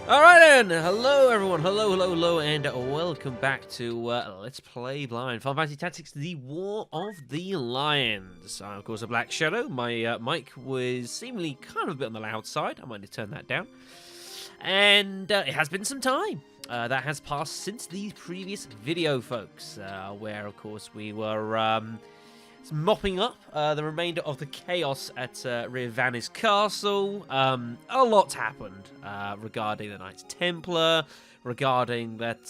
Alright then, hello everyone, hello, and welcome back to Let's Play Blind Final Fantasy Tactics, the War of the Lions. I'm of course a Black Shadow. My mic was seemingly kind of a bit on the loud side. I might need to turn that down. And it has been some time that has passed since the previous video, folks, where of course we were mopping up the remainder of the chaos at Recollection Castle. A lot's happened regarding the Knights Templar, regarding that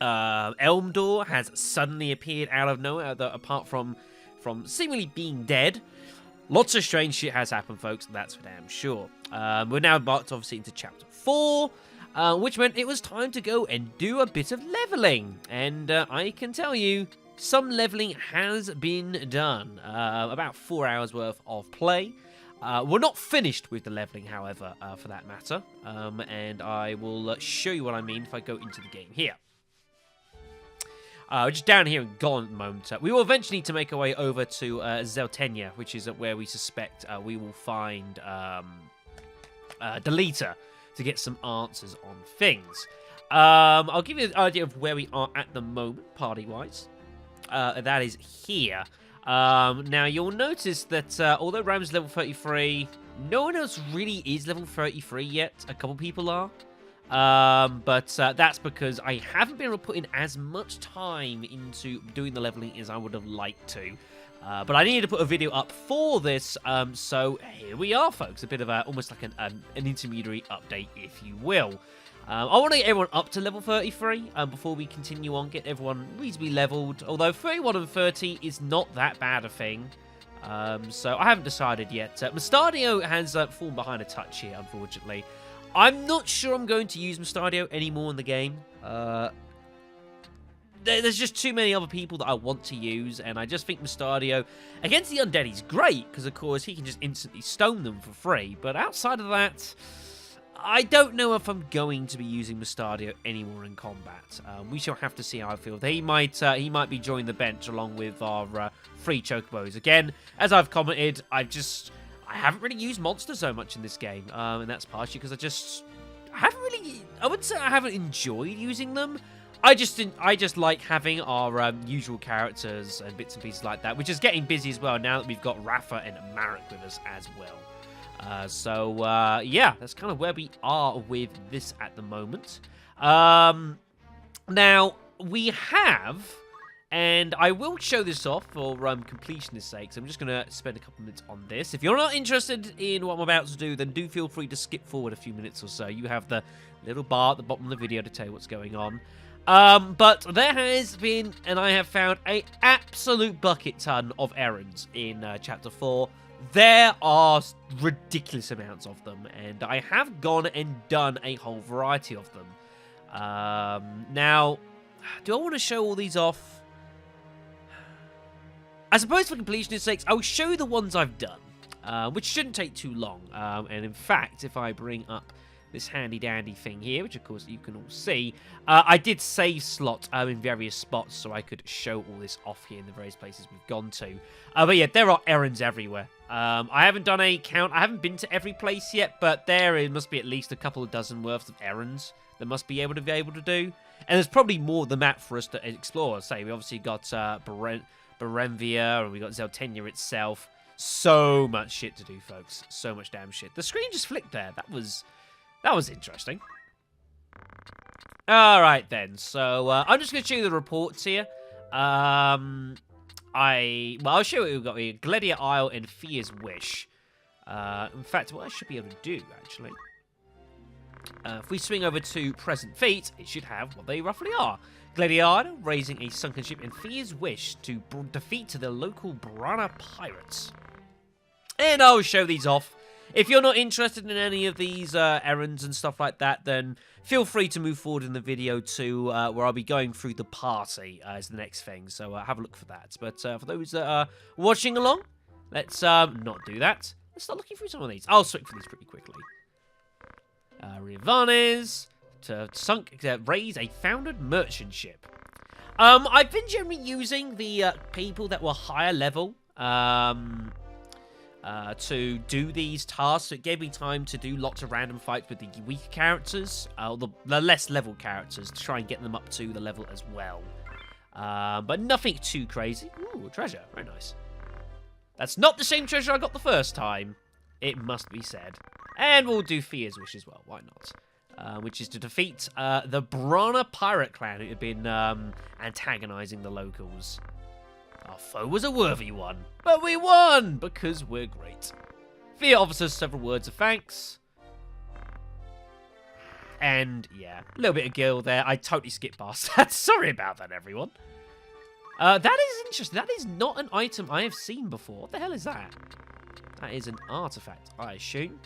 Elmdor has suddenly appeared out of nowhere, apart from seemingly being dead. Lots of strange shit has happened, folks, that's for damn sure. We're now embarked, obviously, into Chapter 4, which meant it was time to go and do a bit of leveling. And I can tell you, some leveling has been done. About 4 hours worth of play. We're not finished with the leveling, however, for that matter. And I will show you what I mean if I go into the game here. Just down here in Gone at the moment. We will eventually need to make our way over to Zeltenia, which is where we suspect we will find Delita to get some answers on things. I'll give you an idea of where we are at the moment, party-wise. That is here. Now, you'll notice that although Ram's level 33, no one else really is level 33 yet. A couple people are. But that's because I haven't been able to put in as much time into doing the leveling as I would have liked to. But I needed to put a video up for this, so here we are, folks. A bit of almost like an intermediary update, if you will. I want to get everyone up to level 33 before we continue on, get everyone reasonably leveled, although 31 and 30 is not that bad a thing. So I haven't decided yet. Mustadio has fallen behind a touch here, unfortunately. I'm not sure I'm going to use Mustadio anymore in the game. There's just too many other people that I want to use, and I just think Mustadio, against the undead, he's great, because of course he can just instantly stone them for free, but outside of that, I don't know if I'm going to be using Mustadio anymore in combat. We shall have to see how I feel. He might be joining the bench along with our free chocobos. Again, as I've commented, I haven't really used monsters so much in this game, and that's partially because I wouldn't say I haven't enjoyed using them. I just like having our usual characters and bits and pieces like that, which is getting busy as well now that we've got Rafa and Marek with us as well. Yeah, that's kind of where we are with this at the moment. Now, we have, and I will show this off for completionist sake, so I'm just going to spend a couple minutes on this. If you're not interested in what I'm about to do, then do feel free to skip forward a few minutes or so. You have the little bar at the bottom of the video to tell you what's going on. But there has been, and I have found, an absolute bucket ton of errands in Chapter 4. There are ridiculous amounts of them, and I have gone and done a whole variety of them. Now, do I want to show all these off? I suppose for completionist sakes, I'll show you the ones I've done, which shouldn't take too long. And in fact, if I bring up this handy-dandy thing here, which of course you can all see, I did save slot in various spots so I could show all this off here in the various places we've gone to. But yeah, there are errands everywhere. I haven't done a count. I haven't been to every place yet, but there must be at least a couple of dozen worth of errands that must be able to do. And there's probably more than that for us to explore. Say, we obviously got Berenvia, and we got Zeltenia itself. So much shit to do, folks. So much damn shit. The screen just flicked there. That was interesting. Alright then, so I'm just going to show you the reports here. I'll show you what we've got here. Gledia Isle and Fia's Wish. In fact, what I should be able to do, actually, if we swing over to Present Feat, it should have what they roughly are. Gledia Isle, raising a sunken ship, and Fia's Wish to defeat the local Brana pirates. And I'll show these off. If you're not interested in any of these errands and stuff like that, then feel free to move forward in the video to where I'll be going through the party as the next thing. So have a look for that. But for those that are watching along, let's not do that. Let's start looking through some of these. I'll swing for these pretty quickly. Rivanes to raise a founded merchant ship. I've been generally using the people that were higher level. to do these tasks. So it gave me time to do lots of random fights with the weaker characters, the less level characters, to try and get them up to the level as well. But nothing too crazy. Ooh, treasure. Very nice. That's not the same treasure I got the first time, it must be said. And we'll do Fia's wish as well. Why not? Which is to defeat the Brana pirate clan who had been antagonizing the locals. Our foe was a worthy one, but we won because we're great. Fia offers us several words of thanks. And, yeah, a little bit of gil there. I totally skipped past that. Sorry about that, everyone. That is interesting. That is not an item I have seen before. What the hell is that? That is an artifact, I assume.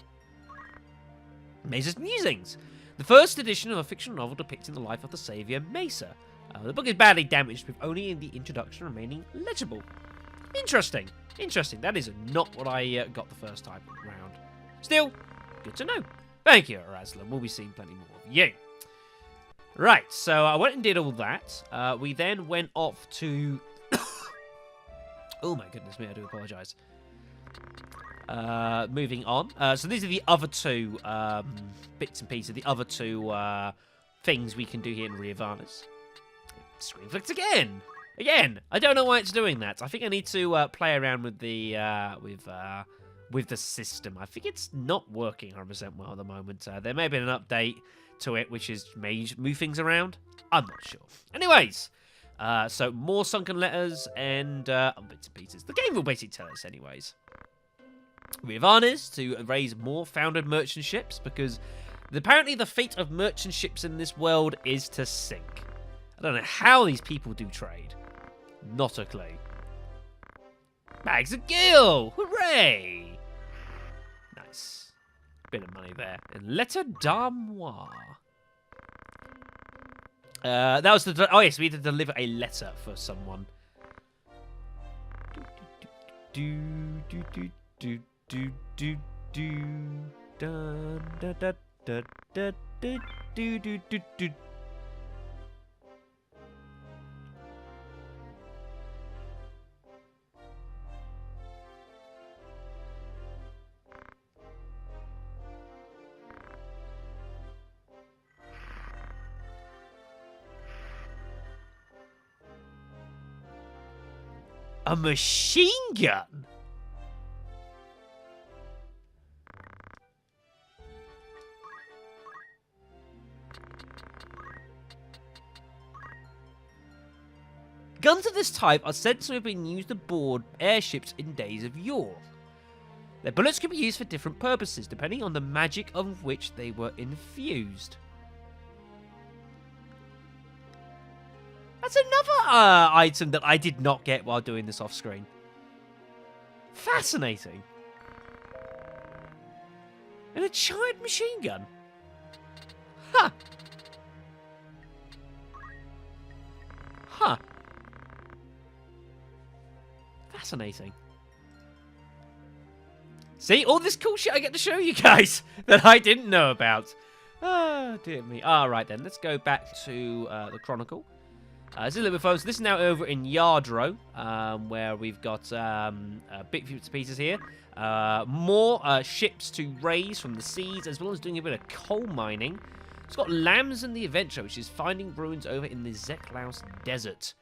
Mesa's Musings. The first edition of a fictional novel depicting the life of the savior Mesa. The book is badly damaged, with only the introduction remaining legible. Interesting. Interesting. That is not what I got the first time round. Still, good to know. Thank you, Eraslan. We'll be seeing plenty more of you. Right, so I went and did all that. We then went off to... oh my goodness me, I do apologise. Moving on. So these are the other two bits and pieces, the other two things we can do here in Recollection. Screen flicks again! Again! I don't know why it's doing that. I think I need to play around with the system. I think it's not working 100% well at the moment. There may have been an update to it which has made move things around. I'm not sure. Anyways, so more sunken letters and bits and pieces. The game will basically tell us anyways. Rivanes to raise more founded merchant ships, because apparently the fate of merchant ships in this world is to sink. I don't know how these people do trade. Not a clue. Bags of gil! Hooray! Nice. Bit of money there. And letter d'armoire. That was the... Oh, yes, we need to deliver a letter for someone. Do, do, do, do, do, do, do, da, da, da, da, da, da, do, do, do, do. A machine gun? Guns of this type are said to have been used aboard airships in days of yore. Their bullets could be used for different purposes, depending on the magic of which they were infused. That's another item that I did not get while doing this off-screen. Fascinating. And a giant machine gun. Huh. Huh. Fascinating. See, all this cool shit I get to show you guys that I didn't know about. Ah, dear me. All right, then. Let's go back to the Chronicle. This is a little bit fun. So this is now over in Yardro, where we've got bits and pieces here. More ships to raise from the seas, as well as doing a bit of coal mining. It's got Lambs in the Adventure, which is finding ruins over in the Zeklaus Desert.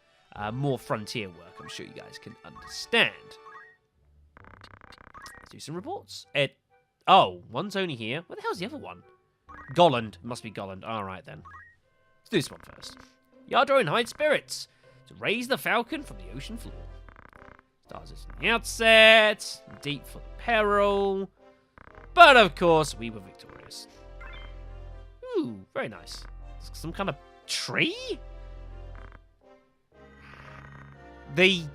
More frontier work, I'm sure you guys can understand. Let's do some reports. Oh, one's only here. Where the hell's the other one? Golland. It must be Golland. All right, then. Let's do this one first. Yardro in high spirits to raise the Falcon from the ocean floor. Stars us in the outset, deep for peril, but of course we were victorious. Ooh, very nice. Some kind of tree? The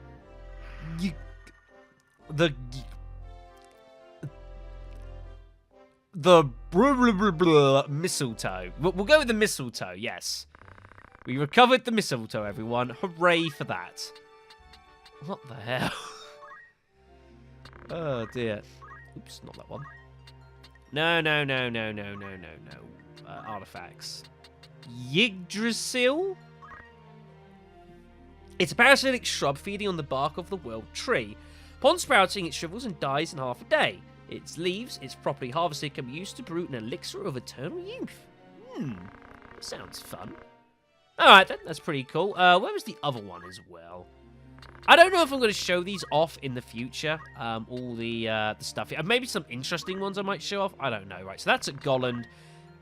mistletoe. We'll go with the mistletoe, yes. We recovered the mistletoe, everyone. Hooray for that. What the hell? Oh, dear. Oops, not that one. No. Artifacts. Yggdrasil? It's a parasitic shrub feeding on the bark of the world tree. Upon sprouting, it shrivels and dies in half a day. Its leaves, if properly harvested, can be used to brew an elixir of eternal youth. That sounds fun. Alright then, that's pretty cool. Where was the other one as well? I don't know if I'm going to show these off in the future, all the stuff. Maybe some interesting ones I might show off. I don't know. Right, so that's at Golland,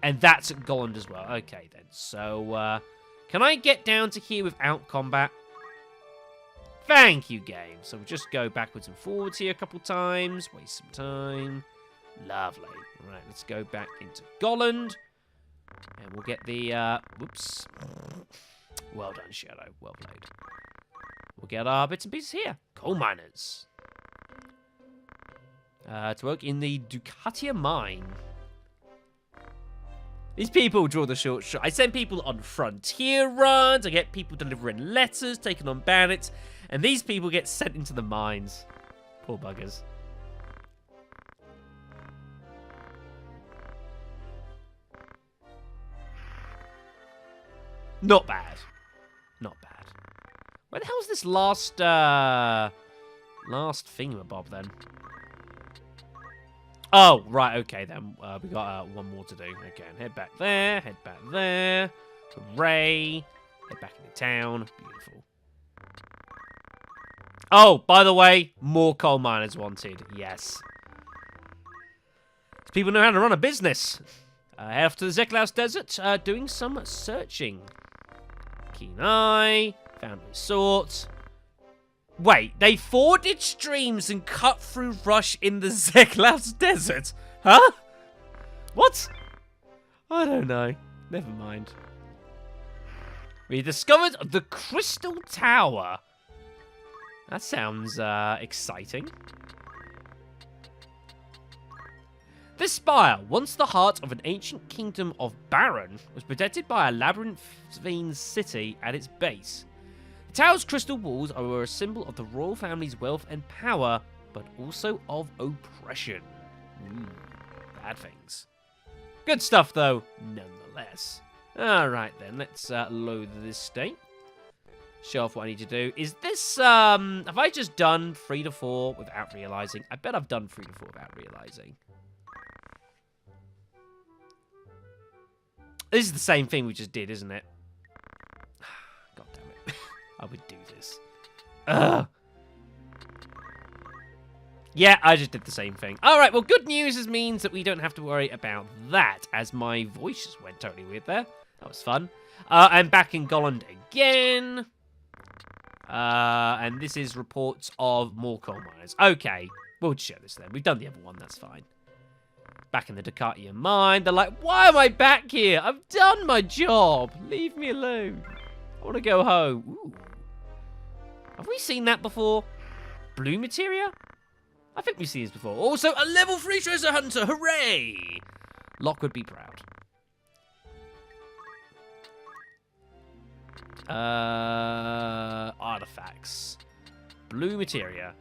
and that's at Golland as well. Okay, then. So, can I get down to here without combat? Thank you, game. So we'll just go backwards and forwards here a couple times. Waste some time. Lovely. Right, let's go back into Golland. And we'll get the, whoops. Well done, Shadow. Well played. We'll get our bits and pieces here. Coal miners. To work in the Ducatia mine. These people draw the short shot. I send people on frontier runs. I get people delivering letters, taking on bandits. And these people get sent into the mines. Poor buggers. Not bad. Not bad. Where the hell is this last thingamabob then? Oh, right, okay then. We got one more to do. Again, head back there, head back there. Hooray. Head back into town. Beautiful. Oh, by the way, more coal miners wanted. Yes. People know how to run a business. Head off to the Zeklaus Desert, doing some searching. Keen eye. Found a sort. Wait, they forded streams and cut through rush in the Zeklaus Desert? Huh? What? I don't know. Never mind. We discovered the Crystal Tower. That sounds exciting. This spire, once the heart of an ancient kingdom of Baron, was protected by a labyrinthine city at its base. The tower's crystal walls are a symbol of the royal family's wealth and power, but also of oppression. Bad things. Good stuff, though, nonetheless. Alright then, let's load this state. Show off what I need to do. Is this, have I just done 3 to 4 without realizing? I bet I've done 3 to 4 without realizing. This is the same thing we just did, isn't it? God damn it. I would do this. Ugh. Yeah, I just did the same thing. Alright, well, good news means that we don't have to worry about that, as my voice just went totally weird there. That was fun. I'm back in Golland again. And this is reports of more coal miners. Okay, we'll show this then. We've done the other one, that's fine. Back in the Ducatia mine. They're like, why am I back here? I've done my job. Leave me alone. I want to go home. Ooh. Have we seen that before? Blue materia? I think we've seen this before. Also, a level 3 treasure hunter. Hooray! Locke would be proud. Artifacts. Blue materia.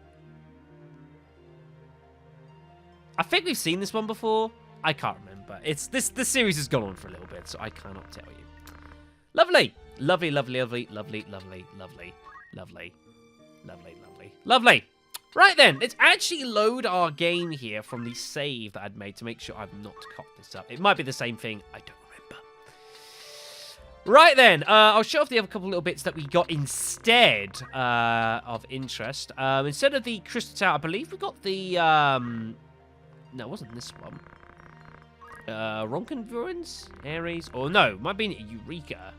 I think we've seen this one before. I can't remember. It's this series has gone on for a little bit, so I cannot tell you. Lovely. Lovely, lovely, lovely, lovely, lovely, lovely, lovely, lovely, lovely, lovely. Right then, let's actually load our game here from the save that I'd made to make sure I've not cocked this up. It might be the same thing. I don't remember. Right then, I'll show off the other couple little bits that we got instead of interest. Instead of the Crystal Tower, I believe we got the... No, it wasn't this one. Ronken Ruins? Ares? Or no, it might be Eureka.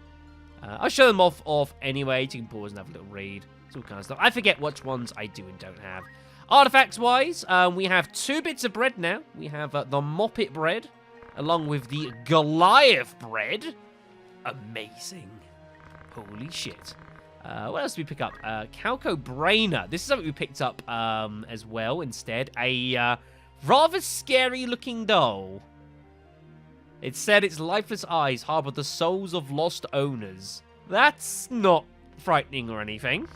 I'll show them off anyway. You can pause and have a little read. It's all kind of stuff. I forget which ones I do and don't have. Artifacts-wise, we have 2 bits of bread now. We have the Moppet bread, along with the Goliath bread. Amazing. Holy shit. What else did we pick up? Calco Brainer. This is something we picked up as well instead. A rather scary-looking doll. It said its lifeless eyes harbor the souls of lost owners. That's not frightening or anything.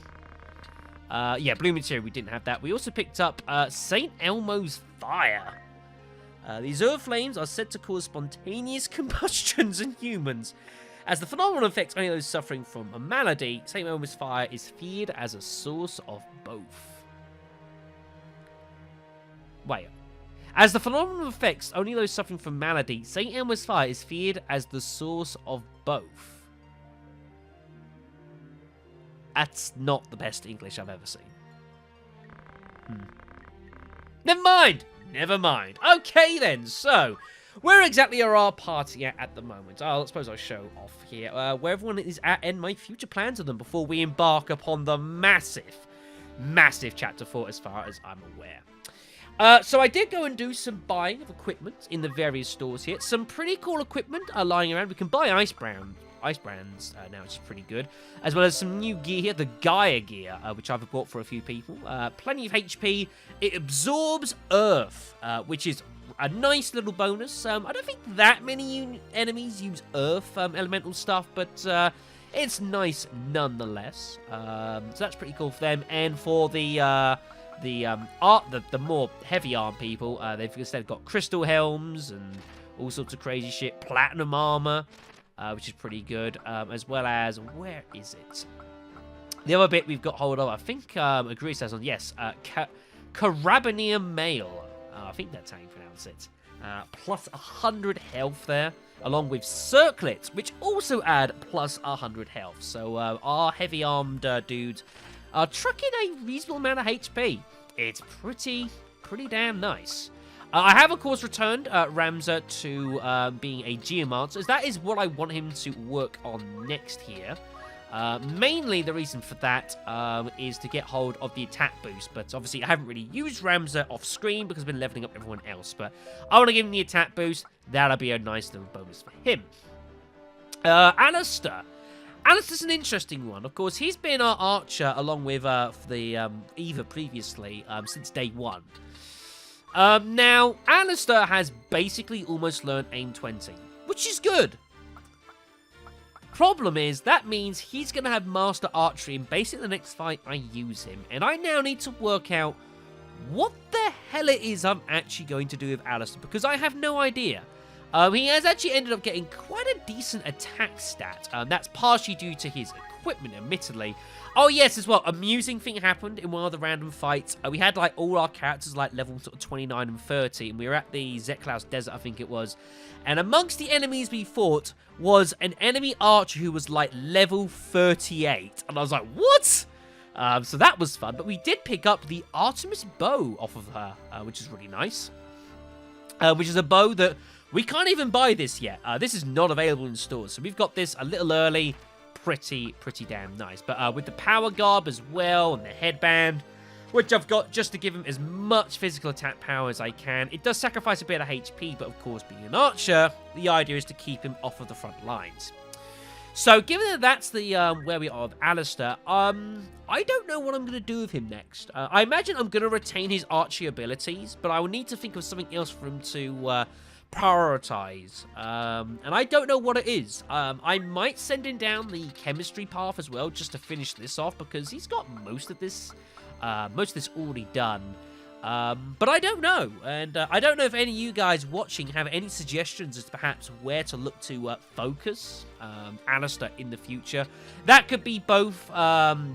Yeah, blue material, we didn't have that. We also picked up St. Elmo's Fire. These earth flames are said to cause spontaneous combustions in humans. As the phenomenon affects only those suffering from a malady, St. Elmo's Fire is feared as a source of both. Wait. As the phenomenon affects only those suffering from malady, St. Elmo's fire is feared as the source of both. That's not the best English I've ever seen. Never mind! Never mind. Okay then, so, where exactly are our party at the moment? I suppose I'll show off here where everyone is at and my future plans of them before we embark upon the massive Chapter 4 as far as I'm aware. So I did go and do some buying of equipment in the various stores here. Some pretty cool equipment are lying around. We can buy ice brands now, which is pretty good. As well as some new gear here, the Gaia gear, which I've bought for a few people. Plenty of HP. It absorbs Earth, which is a nice little bonus. I don't think that many enemies use Earth elemental stuff, but it's nice nonetheless. So that's pretty cool for them. And for the more heavy arm people, they've instead got crystal helms and all sorts of crazy shit, platinum armor, which is pretty good, as well as, where is it? The other bit we've got hold of, I think, Agrees says on, yes, Carabinium Mail. I think that's how you pronounce it. Plus 100 health there, along with circlets, which also add plus 100 health. So our heavy armed dudes are trucking a reasonable amount of HP. It's pretty damn nice. I have, of course, returned Ramza to being a Geomancer, as that is what I want him to work on next here. Mainly the reason for that is to get hold of the attack boost, but obviously I haven't really used Ramza off screen because I've been leveling up everyone else, but I want to give him the attack boost. That'll be a nice little bonus for him. Alistair. Alistair's an interesting one. Of course, he's been our archer along with the Eva previously since day one. Now, Alistair has basically almost learned aim 20, which is good. Problem is, that means he's going to have master archery in basically the next fight I use him, and I now need to work out what the hell it is I'm actually going to do with Alistair, because I have no idea. He has actually ended up getting quite a decent attack stat. That's partially due to his equipment, admittedly. Oh, yes, as well, amusing thing happened in one of the random fights. We had, like, all our characters, like, level sort of 29 and 30, and we were at the Zeklaus Desert, I think it was. And amongst the enemies we fought was an enemy archer who was, like, level 38. And I was like, what? So that was fun. But we did pick up the Artemis bow off of her, which is really nice. Which is a bow that we can't even buy this yet. This is not available in stores. So we've got this a little early. Pretty damn nice. But with the power garb as well and the headband, which I've got just to give him as much physical attack power as I can. It does sacrifice a bit of HP, but of course, being an archer, the idea is to keep him off of the front lines. So, given that that's the where we are with Alistair, I don't know what I'm going to do with him next. I imagine I'm going to retain his archery abilities, but I will need to think of something else for him to prioritize, and I don't know what it is. I might send him down the chemistry path as well, just to finish this off, because he's got most of this already done. But I don't know, and I don't know if any of you guys watching have any suggestions as to perhaps where to look to focus Alistair in the future. That could be both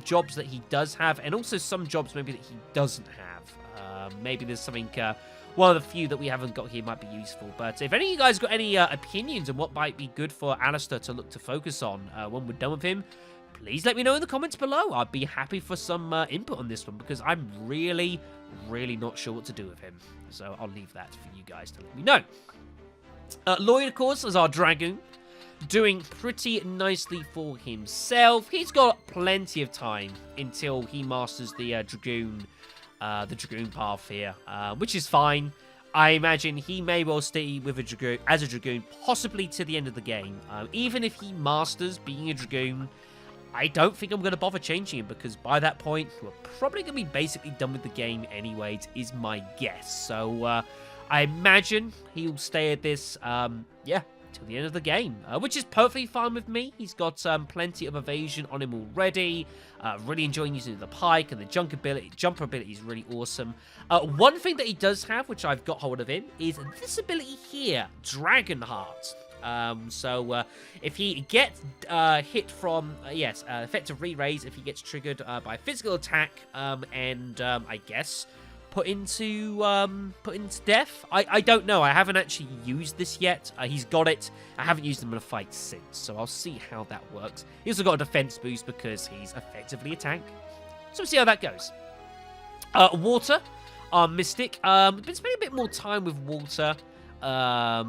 jobs that he does have, and also some jobs maybe that he doesn't have. Maybe there's something, one of the few that we haven't got here might be useful. But if any of you guys got any opinions on what might be good for Alistair to look to focus on when we're done with him, please let me know in the comments below. I'd be happy for some input on this one, because I'm really not sure what to do with him. So I'll leave that for you guys to let me know. Lloyd, of course, is our Dragoon, doing pretty nicely for himself. He's got plenty of time until he masters the Dragoon path here, which is fine. I imagine he may well stay with a Dragoon, possibly to the end of the game. Even if he masters being a Dragoon, I don't think I'm going to bother changing him, because by that point, we're probably going to be basically done with the game anyways, is my guess. So, I imagine he'll stay at this, till the end of the game, which is perfectly fine with me. He's got plenty of evasion on him already. Really enjoying using the pike, and the jumper ability is really awesome. One thing that he does have, which I've got hold of him, is this ability here, Dragonheart. So if he gets hit from, effective re-raise, if he gets triggered by physical attack, and I guess put into death. I don't know. I haven't actually used this yet. He's got it. I haven't used him in a fight since, so I'll see how that works. He's also got a defense boost because he's effectively a tank. So we'll see how that goes. Water, our Mystic. Been spending a bit more time with Water.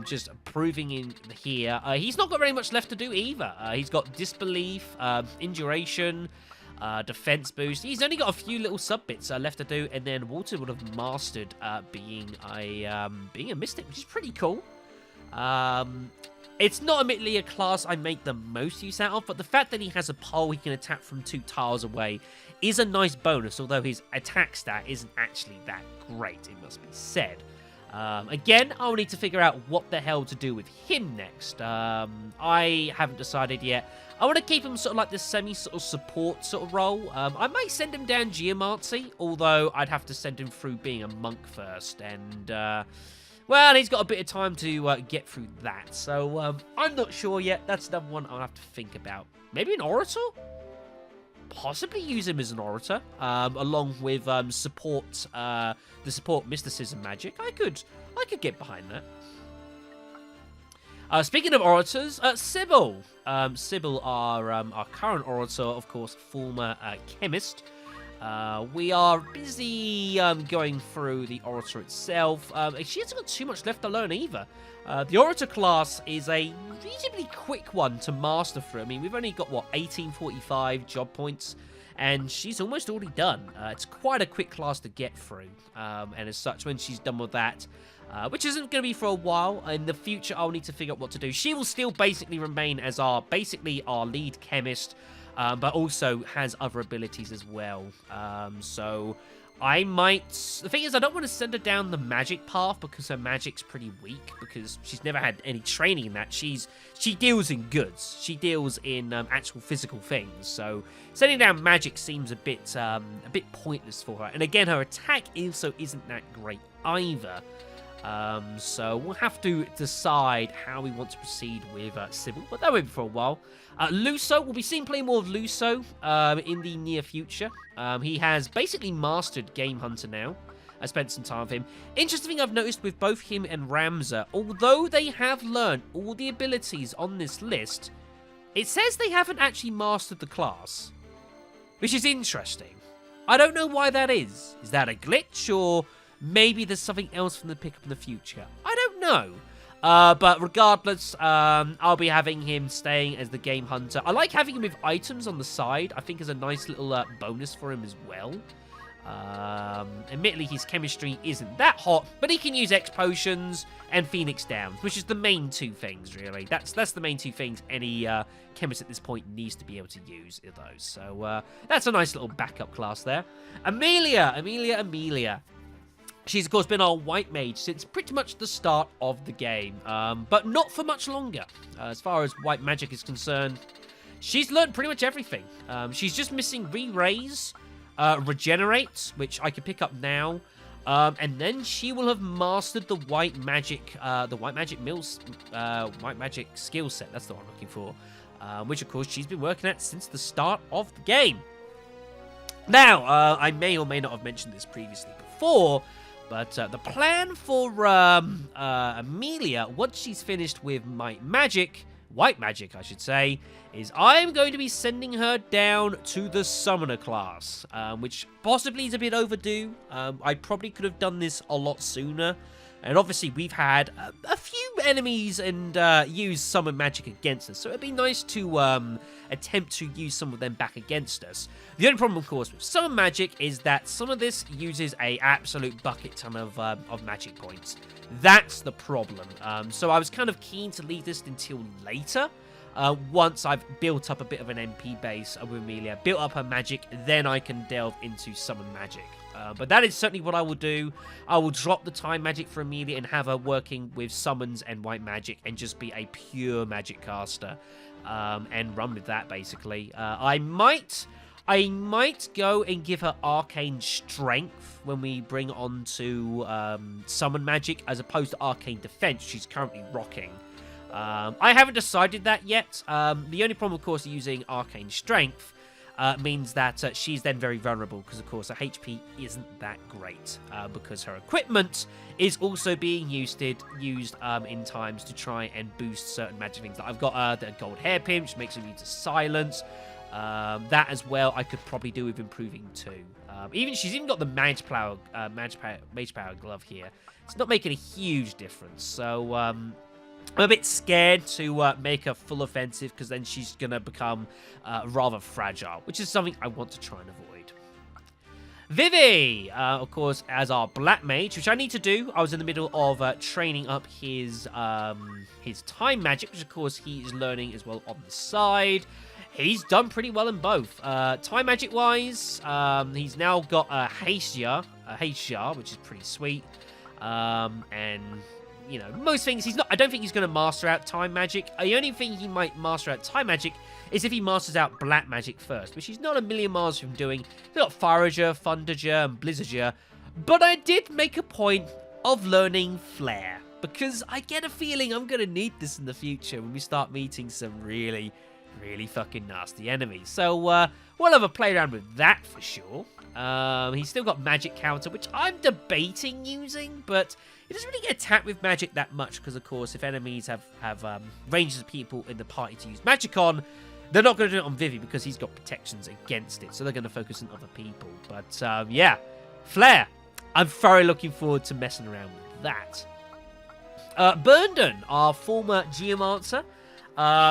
Just proving in here. He's not got very much left to do either. He's got Disbelief, Induration, defense boost. He's only got a few little sub bits left to do, and then Water would have mastered being a Mystic, which is pretty cool. It's not admittedly a class I make the most use out of, but the fact that he has a pole he can attack from 2 tiles away is a nice bonus, although his attack stat isn't actually that great, it must be said. Again, I'll need to figure out what the hell to do with him next. I haven't decided yet. I want to keep him sort of like this support sort of role. I might send him down Geomancy, although I'd have to send him through being a monk first, and well, he's got a bit of time to get through that, so I'm not sure yet. That's another one I'll have to think about. Maybe an Orator? Possibly use him as an Orator, along with the support Mysticism magic. I could get behind that. Speaking of Orators, Sybil. Sybil, our current Orator, of course, former Chemist. We are busy going through the Orator itself. She hasn't got too much left to learn either. The Orator class is a reasonably quick one to master through. I mean, we've only got, 1845 job points, and she's almost already done. It's quite a quick class to get through, and as such, when she's done with that, which isn't going to be for a while, in the future, I'll need to figure out what to do. She will still basically remain as our lead chemist, but also has other abilities as well. So I might... The thing is, I don't want to send her down the magic path because her magic's pretty weak, because she's never had any training in that. She deals in goods. She deals in actual physical things. So sending down magic seems a bit pointless for her. And again, her attack also isn't that great either. So we'll have to decide how we want to proceed with Sybil, but that won't be for a while. Luso, we'll be seeing playing more of Luso in the near future. He has basically mastered Game Hunter now. I spent some time with him. Interesting thing I've noticed with both him and Ramza, although they have learned all the abilities on this list, it says they haven't actually mastered the class, which is interesting. I don't know why that is. Is that a glitch, or maybe there's something else from the pickup in the future? I don't know. But regardless, I'll be having him staying as the Game Hunter. I like having him with items on the side. I think is a nice little bonus for him as well. Admittedly, his chemistry isn't that hot, but he can use X Potions and Phoenix Downs, which is the main 2 things, really. That's the main 2 things any chemist at this point needs to be able to use those. So that's a nice little backup class there. Amelia. She's, of course, been our white mage since pretty much the start of the game, but not for much longer. As far as white magic is concerned, she's learned pretty much everything. She's just missing Re-Raise, Regenerate, which I can pick up now, and then she will have mastered the white magic skill set. That's the one I'm looking for, which, of course, she's been working at since the start of the game. Now, I may or may not have mentioned this previously before, but the plan for Amelia, once she's finished with white magic, I should say, is I'm going to be sending her down to the Summoner class, which possibly is a bit overdue. I probably could have done this a lot sooner. And obviously, we've had a few enemies and use summon magic against us, so it'd be nice to attempt to use some of them back against us. The only problem, of course, with summon magic is that some of this uses a absolute bucket ton of magic points. That's the problem. So I was kind of keen to leave this until later. Once I've built up a bit of an MP base with Amelia, built up her magic, then I can delve into summon magic. But that is certainly what I will do. I will drop the time magic for Amelia and have her working with summons and white magic and just be a pure magic caster and run with that, basically. I might go and give her arcane strength when we bring on to summon magic as opposed to arcane defense she's currently rocking. I haven't decided that yet. The only problem, of course, using arcane strength means that she's then very vulnerable because, of course, her HP isn't that great because her equipment is also being used in times to try and boost certain magic things. Like I've got the gold hairpin, which makes her immune to silence. That as well, I could probably do with improving too. She's even got the mage power glove here. It's not making a huge difference, so I'm a bit scared to make her full offensive because then she's gonna become rather fragile, which is something I want to try and avoid. Vivi, of course, as our black mage, which I need to do. I was in the middle of training up his time magic, which of course he is learning as well on the side. He's done pretty well in both. Time magic wise, he's now got a haste jar, which is pretty sweet. And you know, most things I don't think he's going to master out time magic. The only thing he might master out time magic is if he masters out black magic first, which he's not a million miles from doing. He's got Firager, Thunderger, and Blizzarger. But I did make a point of learning Flare, because I get a feeling I'm going to need this in the future when we start meeting some really fucking nasty enemies. So we'll have a play around with that for sure. He's still got magic counter, which I'm debating using, but he doesn't really get attacked with magic that much because, of course, if enemies have ranges of people in the party to use magic on, they're not going to do it on Vivi because he's got protections against it, so they're going to focus on other people. But yeah, Flare. I'm very looking forward to messing around with that. Burnden, our former Geomancer.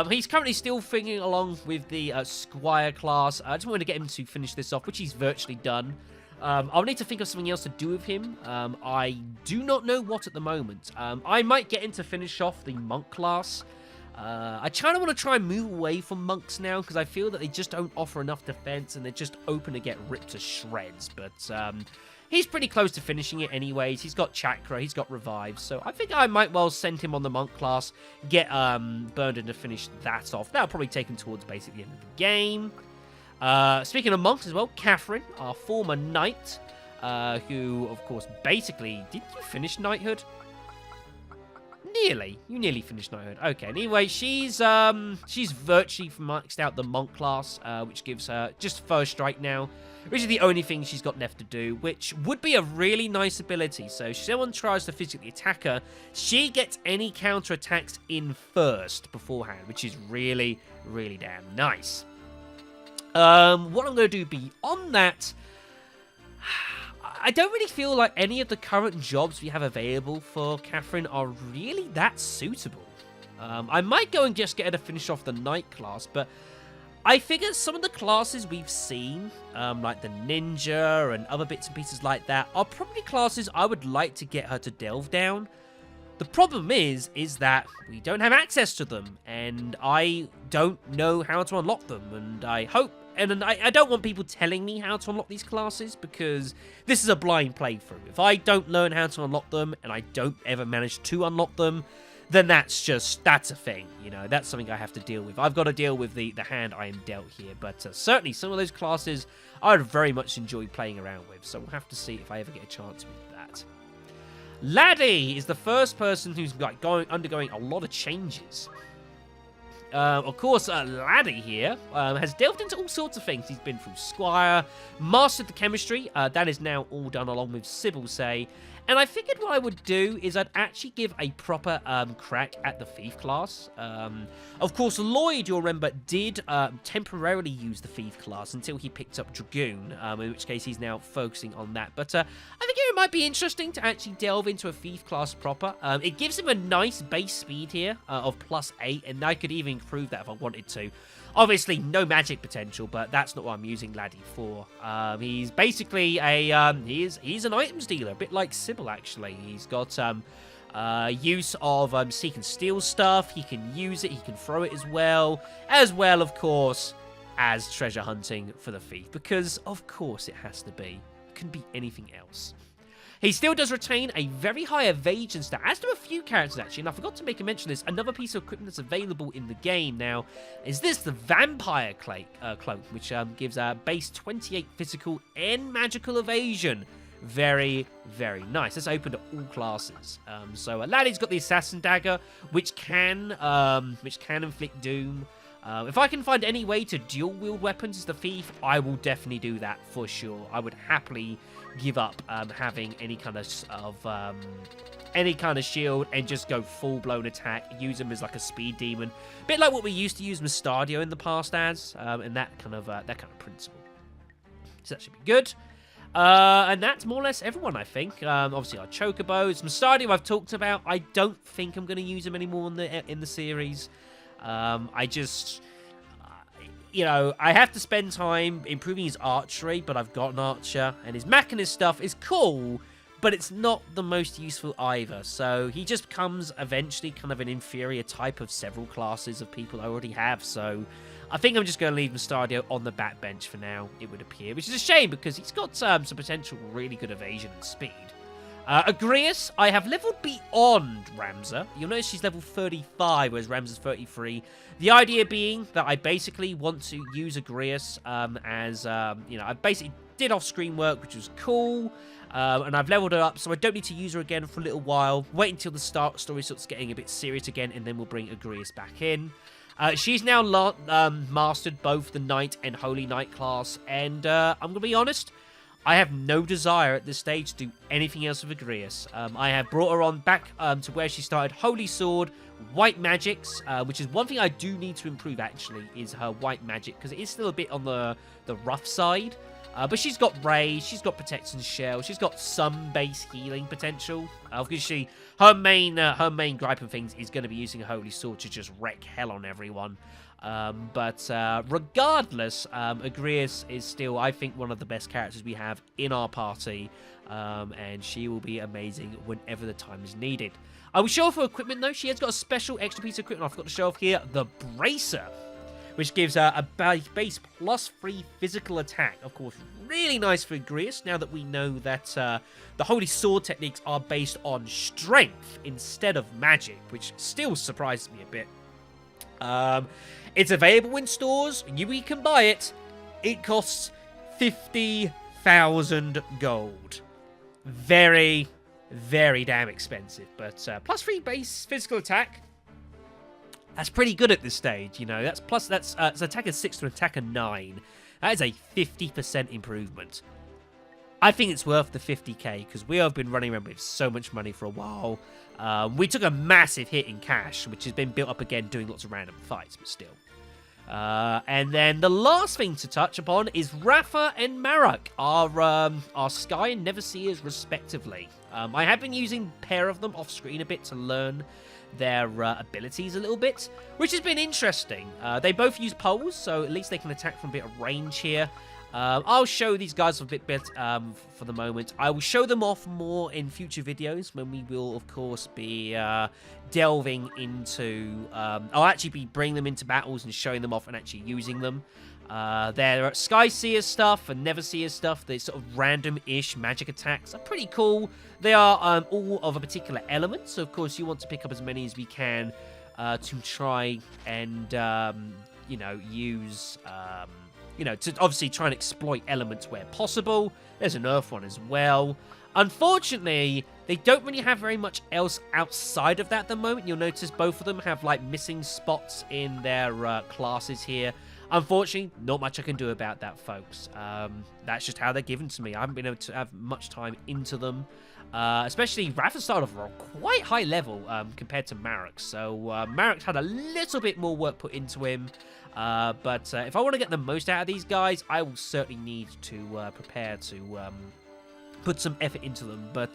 He's currently still thinking along with the Squire class. I just wanted to get him to finish this off, which he's virtually done. I'll need to think of something else to do with him. I do not know what at the moment. I might get him to finish off the Monk class. I kind of want to try and move away from Monks now, because I feel that they just don't offer enough defense, and they're just open to get ripped to shreds. But he's pretty close to finishing it anyways. He's got Chakra, he's got Revive, so I think I might well send him on the Monk class, get Burnden to finish that off. That'll probably take him towards basically the end of the game. Speaking of Monks as well, Catherine, our former Knight, who, of course, basically... Did you finish Knighthood? Nearly. You nearly finished Knighthood. Okay, anyway, she's virtually maxed out the Monk class, which gives her just First Strike now, which is the only thing she's got left to do, which would be a really nice ability. So if someone tries to physically attack her, she gets any counter attacks in first beforehand, which is really damn nice. What I'm going to do beyond that, I don't really feel like any of the current jobs we have available for Catherine are really that suitable. I might go and just get her to finish off the Knight class, but I figure some of the classes we've seen, like the Ninja and other bits and pieces like that, are probably classes I would like to get her to delve down. The problem is that we don't have access to them, and I don't know how to unlock them, and I hope... And I don't want people telling me how to unlock these classes, because this is a blind playthrough. If I don't learn how to unlock them, and I don't ever manage to unlock them, then that's a thing, you know. That's something I have to deal with. I've got to deal with the hand I am dealt here. But certainly some of those classes I would very much enjoy playing around with, so we'll have to see if I ever get a chance with that. Laddie is the first person who's like undergoing a lot of changes. Of course, Laddie here has delved into all sorts of things. He's been through Squire, mastered the chemistry. That is now all done along with Sybil Say. And I figured what I would do is I'd actually give a proper crack at the Thief class. Of course, Lloyd, you'll remember, did temporarily use the Thief class until he picked up Dragoon, in which case he's now focusing on that. But I think it might be interesting to actually delve into a Thief class proper. It gives him a nice base speed here of +8, and I could even improve that if I wanted to. Obviously, no magic potential, but that's not what I'm using Laddie for. He's basically he's an items dealer, a bit like Sybil, actually. He's got use of seek and steal stuff. He can use it, he can throw it as well, of course, as treasure hunting for the thief, because, of course, it has to be. It couldn't be anything else. He still does retain a very high evasion stat, as do a few characters, actually, and I forgot to make a mention of this. Another piece of equipment that's available in the game now is this, the Vampire Cloak, which gives a base 28 physical and magical evasion. Very nice. That's open to all classes. So Laddie's got the Assassin Dagger, which can inflict doom. If I can find any way to dual-wield weapons as the Thief, I will definitely do that for sure. I would happily give up having any kind of shield and just go full-blown attack, use them as like a speed demon. A bit like what we used to use Mustadio in the past as, and that kind of principle. So that should be good. And that's more or less everyone, I think. Obviously, our Chocobos. Mustadio I've talked about. I don't think I'm going to use him anymore in the series. I just... I have to spend time improving his archery, but I've got an archer, and his Machinist stuff is cool, but it's not the most useful either. So he just becomes eventually kind of an inferior type of several classes of people I already have. So I think I'm just going to leave Mustadio on the backbench for now, it would appear, which is a shame because he's got some potential really good evasion and speed. Agrias, I have leveled beyond Ramza. You'll notice she's level 35, whereas Ramza's 33. The idea being that I basically want to use Agrias as, I basically did off-screen work, which was cool, and I've leveled her up, so I don't need to use her again for a little while. Wait until the story starts getting a bit serious again, and then we'll bring Agrias back in. She's now mastered both the Knight and Holy Knight class, and I'm going to be honest, I have no desire at this stage to do anything else with Agrias. I have brought her on back to where she started, Holy Sword, White Magics, which is one thing I do need to improve, actually, is her White Magic, because it is still a bit on the rough side. But she's got Ray, she's got Protection Shell, she's got some base healing potential. Obviously, her main gripe and things is going to be using Holy Sword to just wreck hell on everyone. But regardless, Agrias is still, I think, one of the best characters we have in our party, and she will be amazing whenever the time is needed. I will show off her equipment, though. She has got a special extra piece of equipment I forgot to show off here, the Bracer, which gives her a base +3 physical attack. Of course, really nice for Agrias, now that we know that the Holy Sword techniques are based on strength instead of magic, which still surprises me a bit. It's available in stores. We can buy it. It costs 50,000 gold. Very, very damn expensive. But +3 base physical attack. That's pretty good at this stage, That's it's attacker 6 to attacker 9. That is a 50% improvement. I think it's worth the 50k because we have been running around with so much money for a while. We took a massive hit in cash, which has been built up again doing lots of random fights, but still. And then the last thing to touch upon is Rafa and Marek, our Sky and Never Seers respectively. I have been using a pair of them off screen a bit to learn their abilities a little bit, which has been interesting. They both use poles, so at least they can attack from a bit of range here. I'll show these guys a bit for the moment. I will show them off more in future videos when we will, of course, be delving into... I'll actually be bringing them into battles and showing them off and actually using them. Their Sky Seer stuff and Never Seer stuff, the sort of random-ish magic attacks are pretty cool. They are all of a particular element, so of course you want to pick up as many as we can to try and, use... to obviously try and exploit elements where possible. There's an Earth one as well. Unfortunately, they don't really have very much else outside of that at the moment. You'll notice both of them have, missing spots in their classes here. Unfortunately, not much I can do about that, folks. That's just how they're given to me. I haven't been able to have much time into them. Especially, Rafa started off at a quite high level compared to Marek. So, Marek's had a little bit more work put into him. But if I want to get the most out of these guys, I will certainly need to prepare to put some effort into them. But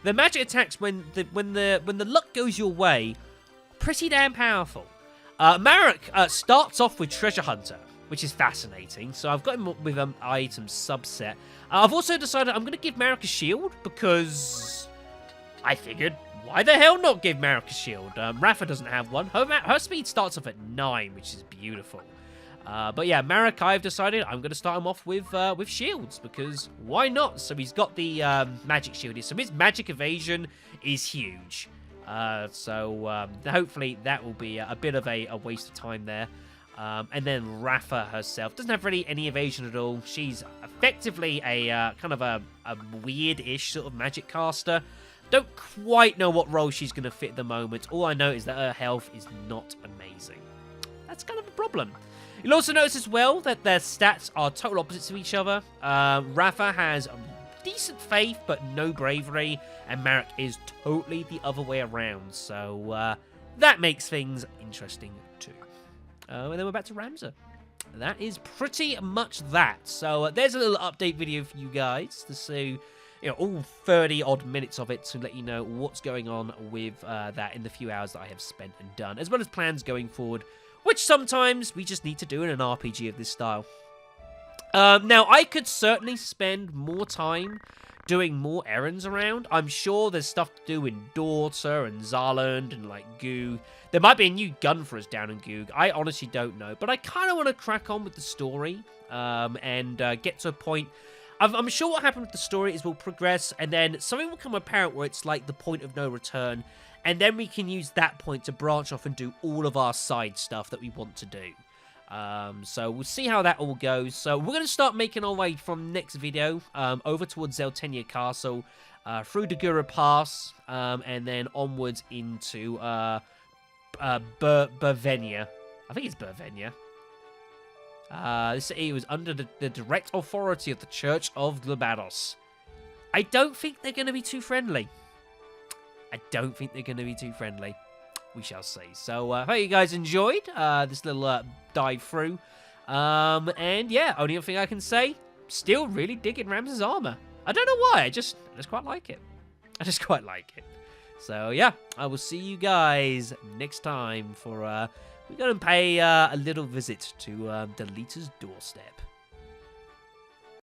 the magic attacks, when the luck goes your way, pretty damn powerful. Marek starts off with Treasure Hunter, which is fascinating. So I've got him with an item subset. I've also decided I'm going to give Marek a shield because I figured, why the hell not give Marek a shield? Rafa doesn't have one. Her speed starts off at 9, which is beautiful. But yeah, Marek, I've decided I'm going to start him off with shields because why not? So he's got the magic shield here. So his magic evasion is huge. So hopefully that will be a bit of a waste of time there. And then Rafa herself doesn't have really any evasion at all. She's effectively a kind of a weird-ish sort of magic caster. Don't quite know what role she's going to fit at the moment. All I know is that her health is not amazing. that's kind of a problem. You'll also notice as well that their stats are total opposites of each other. Rafa has decent faith, but no bravery, and Marek is totally the other way around. So that makes things interesting too. And then we're back to Ramza. That is pretty much that. So there's a little update video for you guys to see, all 30-odd minutes of it to let you know what's going on with that in the few hours that I have spent and done, as well as plans going forward, which sometimes we just need to do in an RPG of this style. Now, I could certainly spend more time doing more errands around. I'm sure there's stuff to do in Daughter and Zarland and, Goog. There might be a new gun for us down in Goog. I honestly don't know. But I kind of want to crack on with the story and get to a point. I'm sure what happened with the story is we'll progress, and then something will come apparent where it's like the point of no return. And then we can use that point to branch off and do all of our side stuff that we want to do. So we'll see how that all goes. So we're going to start making our way from next video over towards Zeltenia Castle, through Dagura Pass, and then onwards into Burvenia. I think it's Burvenia. This city was under the direct authority of the Church of Glabados. I don't think they're going to be too friendly. We shall see. So, I hope you guys enjoyed this little dive through. And yeah, only other thing I can say, still really digging Ramza's armor. I don't know why, I just quite like it. So yeah, I will see you guys next time for, we're going to pay a little visit to Delita's doorstep.